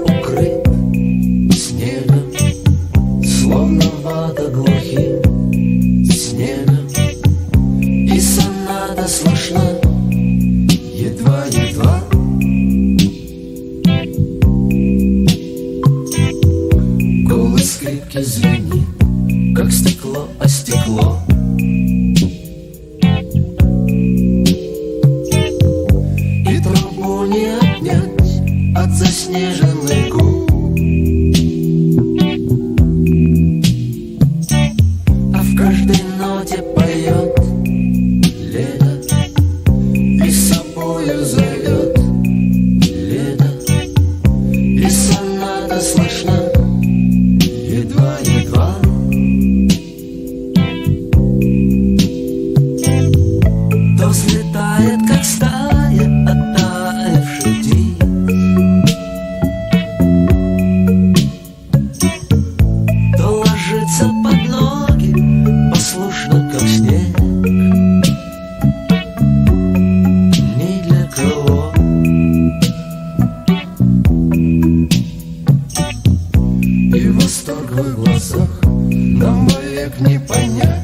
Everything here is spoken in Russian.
укрыт снегом, словно вода глухим снегом, и соната слышна едва-едва. Голос скрипки звенит, как стекло о стекло. И трубу не отнять от заснеженных губ. А в каждой ноте поет лето и с собою зовет лето, и соната слышна едва-едва. То взлетает, как стая оттаивших птиц, то ложится под ноги, послушно, как снег. Ни для кого. И восторг в их глазах нам вовек не понять.